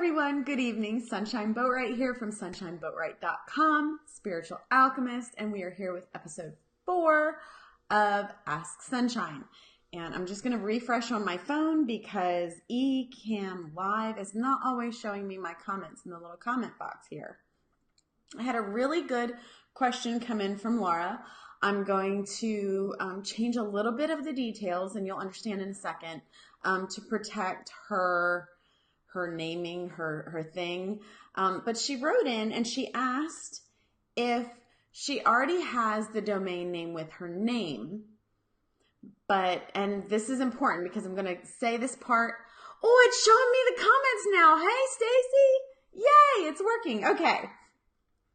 everyone, good evening. Sunshine Boatwright here from sunshineboatwright.com, spiritual alchemist, and we are here with episode 4 of Ask Sunshine. And I'm just going to refresh on my phone because eCam Live is not always showing me my comments in the little comment box here. I had a really good question come in from Laura. I'm going to change a little bit of the details, and you'll understand in a second, to protect her naming, her thing. But she wrote in and she asked if she already has the domain name with her name. And this is important because I'm going to say this part. Oh, it's showing me the comments now. Hey, Stacy. Yay, it's working. Okay.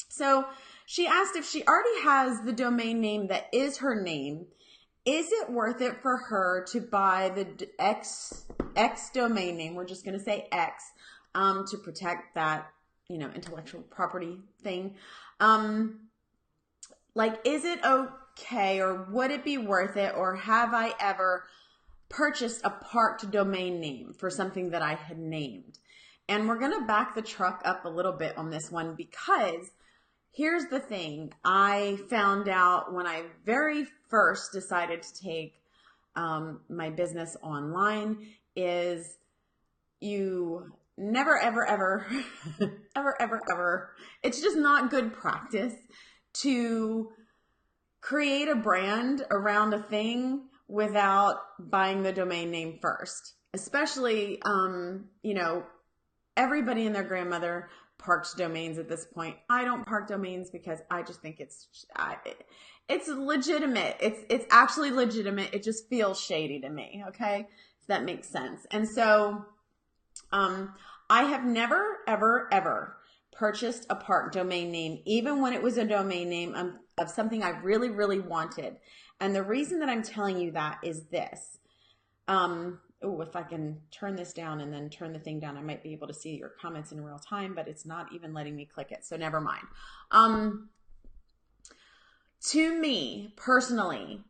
So she asked if she already has the domain name that is her name, is it worth it for her to buy the X domain name? We're just going to say X to protect that, intellectual property thing. Is it okay, or would it be worth it, or have I ever purchased a parked domain name for something that I had named? And we're going to back the truck up a little bit on this one because here's the thing. I found out when I very first decided to take my business online is you never, ever, ever, ever, it's just not good practice to create a brand around a thing without buying the domain name first. Especially, everybody and their grandmother parked domains at this point. I don't park domains because I just think it's legitimate. It's actually legitimate. It just feels shady to me. Okay. If that makes sense. And so, I have never, ever, ever purchased a parked domain name, even when it was a domain name of something I really, really wanted. And the reason that I'm telling you that is this. If I can turn this down and then turn the thing down, I might be able to see your comments in real time, but it's not even letting me click it. So never mind. To me personally,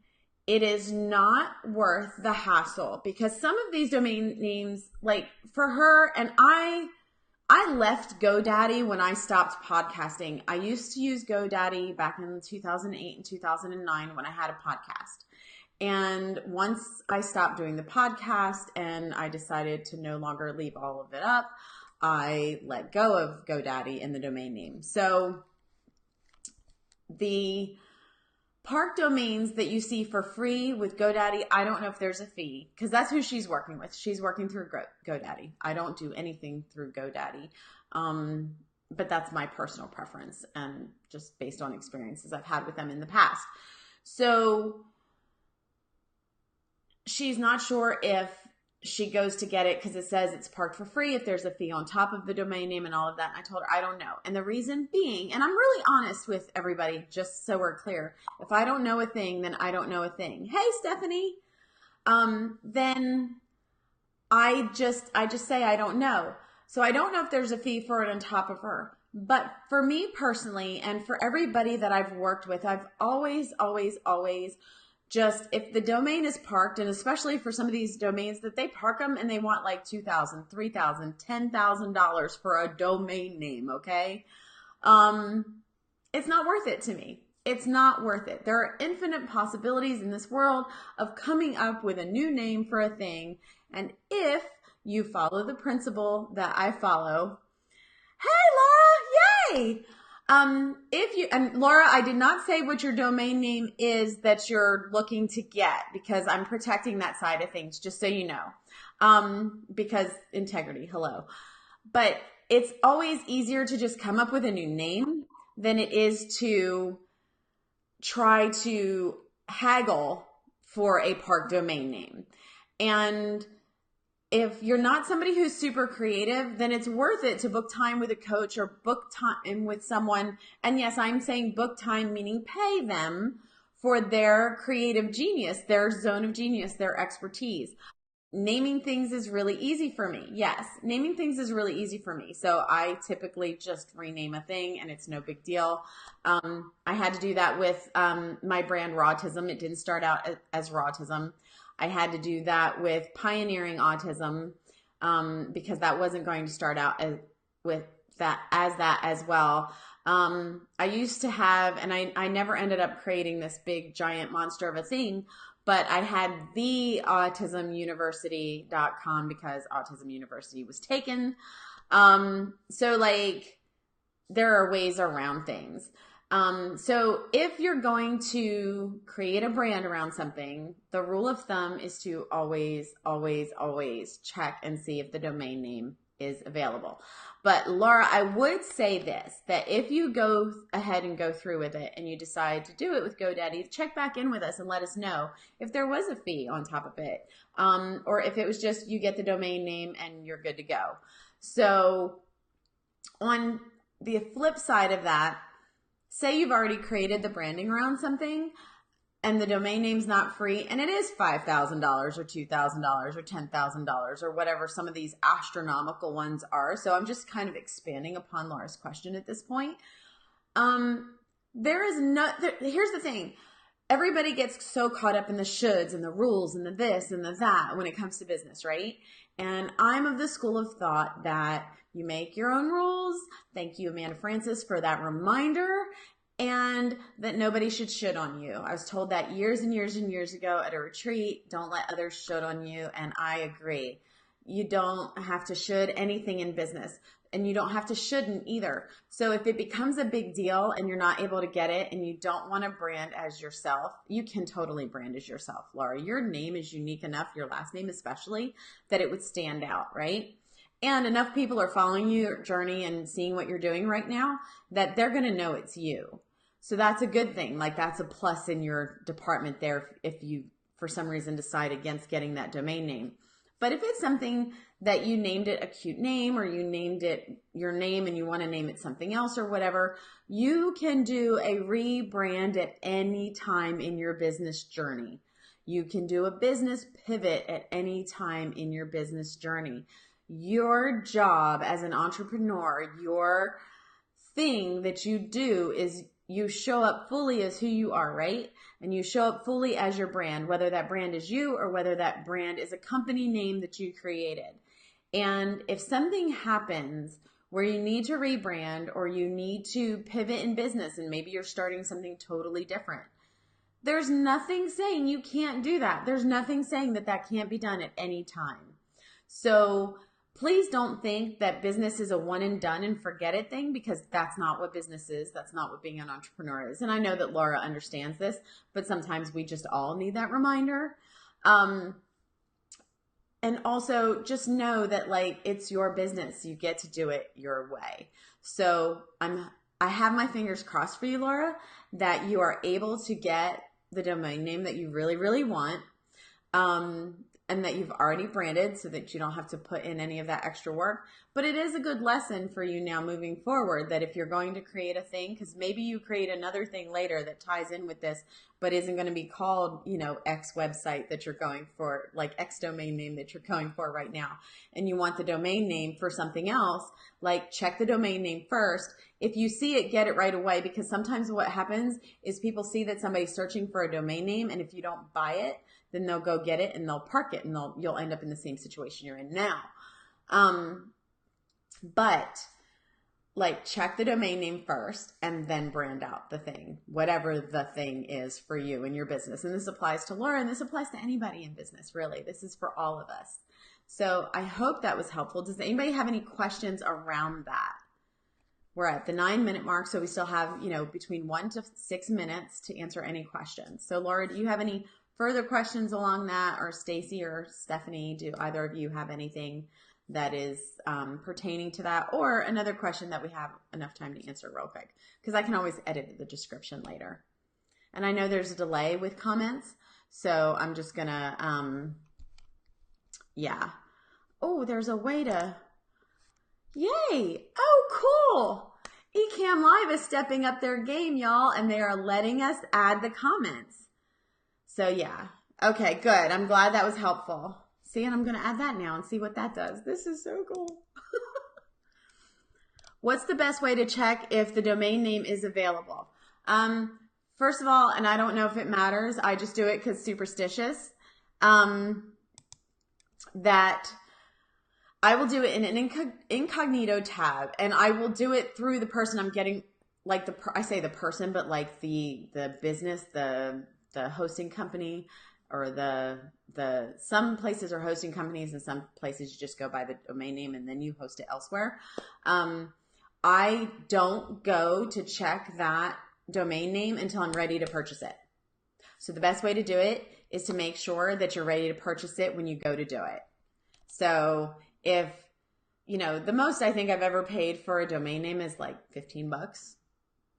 it is not worth the hassle because some of these domain names, like for her, and I left GoDaddy when I stopped podcasting. I used to use GoDaddy back in 2008 and 2009 when I had a podcast. And once I stopped doing the podcast and I decided to no longer leave all of it up, I let go of GoDaddy and the domain name. So the park domains that you see for free with GoDaddy, I don't know if there's a fee because that's who she's working with. She's working through GoDaddy. I don't do anything through GoDaddy. But that's my personal preference and just based on experiences I've had with them in the past. So she's not sure if she goes to get it because it says it's parked for free, if there's a fee on top of the domain name and all of that. And I told her, I don't know. And the reason being, and I'm really honest with everybody, just so we're clear, if I don't know a thing, then I don't know a thing. Hey, Stephanie. Then I just say I don't know. So I don't know if there's a fee for it on top of her. But for me personally, and for everybody that I've worked with, I've always just, if the domain is parked, and especially for some of these domains that they park them and they want like $2,000, $3,000, $10,000 for a domain name, okay? It's not worth it to me. It's not worth it. There are infinite possibilities in this world of coming up with a new name for a thing. And if you follow the principle that I follow, hey, Laura, yay! And Laura, I did not say what your domain name is that you're looking to get because I'm protecting that side of things, just so you know, because integrity, hello. But it's always easier to just come up with a new name than it is to try to haggle for a park domain name. And if you're not somebody who's super creative, then it's worth it to book time with a coach or book time with someone. And yes, I'm saying book time, meaning pay them for their creative genius, their zone of genius, their expertise. Naming things is really easy for me. Yes, naming things is really easy for me. So I typically just rename a thing and it's no big deal. I had to do that with my brand Rawtism. It didn't start out as Rawtism. I had to do that with Pioneering Autism. because that wasn't going to start out with that as well. I used to have, and I never ended up creating this big giant monster of a thing, but I had the autismuniversity.com because Autism University was taken. So like there are ways around things. So if you're going to create a brand around something, the rule of thumb is to always, always, always check and see if the domain name is available. But Laura, I would say this, that if you go ahead and go through with it and you decide to do it with GoDaddy, check back in with us and let us know if there was a fee on top of it, or if it was just you get the domain name and you're good to go. So on the flip side of that, say you've already created the branding around something and the domain name's not free, and it is $5,000 or $2,000 or $10,000 or whatever some of these astronomical ones are. So I'm just kind of expanding upon Laura's question at this point. Here's the thing. Everybody gets so caught up in the shoulds and the rules and the this and the that when it comes to business, right? And I'm of the school of thought that you make your own rules. Thank you, Amanda Francis, for that reminder. And that nobody should shit on you. I was told that years and years and years ago at a retreat. Don't let others shit on you. And I agree. You don't have to should anything in business. And you don't have to shouldn't either. So if it becomes a big deal and you're not able to get it and you don't want to brand as yourself, you can totally brand as yourself, Laura. Your name is unique enough, your last name especially, that it would stand out, right? And enough people are following your journey and seeing what you're doing right now that they're going to know it's you. So that's a good thing. Like that's a plus in your department there if you, for some reason, decide against getting that domain name. But if it's something that you named it a cute name or you named it your name and you want to name it something else or whatever, you can do a rebrand at any time in your business journey. You can do a business pivot at any time in your business journey. Your job as an entrepreneur, your thing that you do is you show up fully as who you are, right? And you show up fully as your brand, whether that brand is you or whether that brand is a company name that you created. And if something happens where you need to rebrand or you need to pivot in business and maybe you're starting something totally different, there's nothing saying you can't do that. There's nothing saying that that can't be done at any time. So please don't think that business is a one and done and forget it thing, because that's not what business is. That's not what being an entrepreneur is. And I know that Laura understands this, but sometimes we just all need that reminder. And also just know that like it's your business. You get to do it your way. So I have my fingers crossed for you, Laura, that you are able to get the domain name that you really, really want. And that you've already branded so that you don't have to put in any of that extra work. But it is a good lesson for you now moving forward that if you're going to create a thing, because maybe you create another thing later that ties in with this, but isn't going to be called, X website that you're going for, like X domain name that you're going for right now. And you want the domain name for something else, like check the domain name first. If you see it, get it right away, because sometimes what happens is people see that somebody's searching for a domain name, and if you don't buy it, then they'll go get it and they'll park it and you'll end up in the same situation you're in now. But like check the domain name first and then brand out the thing, whatever the thing is for you and your business. And this applies to Laura and this applies to anybody in business, really. This is for all of us. So I hope that was helpful. Does anybody have any questions around that? We're at the 9-minute mark, so we still have, between 1 to 6 minutes to answer any questions. So Laura, do you have any further questions along that, or Stacy or Stephanie, do either of you have anything that is pertaining to that, or another question that we have enough time to answer real quick? Because I can always edit the description later. And I know there's a delay with comments, so I'm just gonna, yeah. Oh, there's a way to, yay. Oh, cool. Ecamm Live is stepping up their game, y'all, and they are letting us add the comments. So yeah. Okay, good. I'm glad that was helpful. See, and I'm going to add that now and see what that does. This is so cool. What's the best way to check if the domain name is available? First of all, and I don't know if it matters, I just do it because superstitious, that I will do it in an incognito tab, and I will do it through the person I'm getting, like I say the person, but like the business, the hosting company, or the some places are hosting companies, and some places you just go by the domain name and then you host it elsewhere. I don't go to check that domain name until I'm ready to purchase it. So the best way to do it is to make sure that you're ready to purchase it when you go to do it. So if, the most I think I've ever paid for a domain name is like $15,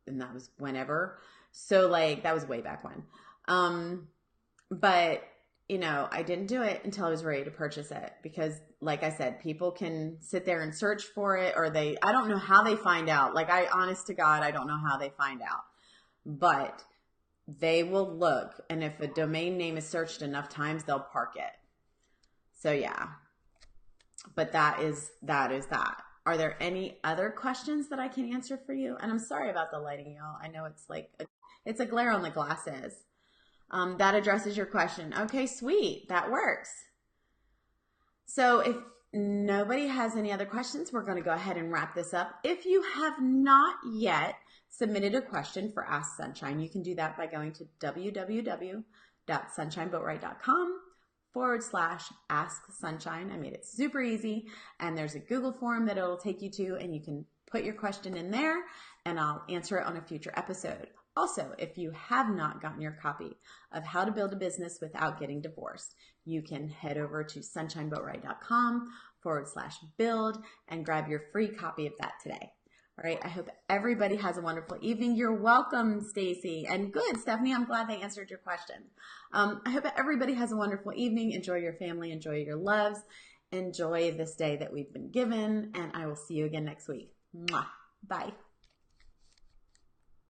and that was whenever. So like, that was way back when. But I didn't do it until I was ready to purchase it, because like I said, people can sit there and search for it, or I don't know how they find out. Like, honest to God, I don't know how they find out, but they will look. And if a domain name is searched enough times, they'll park it. So yeah, but that is that. Are there any other questions that I can answer for you? And I'm sorry about the lighting, y'all. I know it's like, it's a glare on the glasses. That addresses your question. Okay, sweet. That works. So if nobody has any other questions, we're going to go ahead and wrap this up. If you have not yet submitted a question for Ask Sunshine, you can do that by going to www.sunshineboatwright.com/Ask Sunshine. I made it super easy, and there's a Google form that it'll take you to, and you can put your question in there, and I'll answer it on a future episode. Also, if you have not gotten your copy of How to Build a Business Without Getting Divorced, you can head over to sunshineboatwright.com/build and grab your free copy of that today. All right. I hope everybody has a wonderful evening. You're welcome, Stacy. And good, Stephanie. I'm glad they answered your question. I hope everybody has a wonderful evening. Enjoy your family. Enjoy your loves. Enjoy this day that we've been given. And I will see you again next week. Mwah. Bye.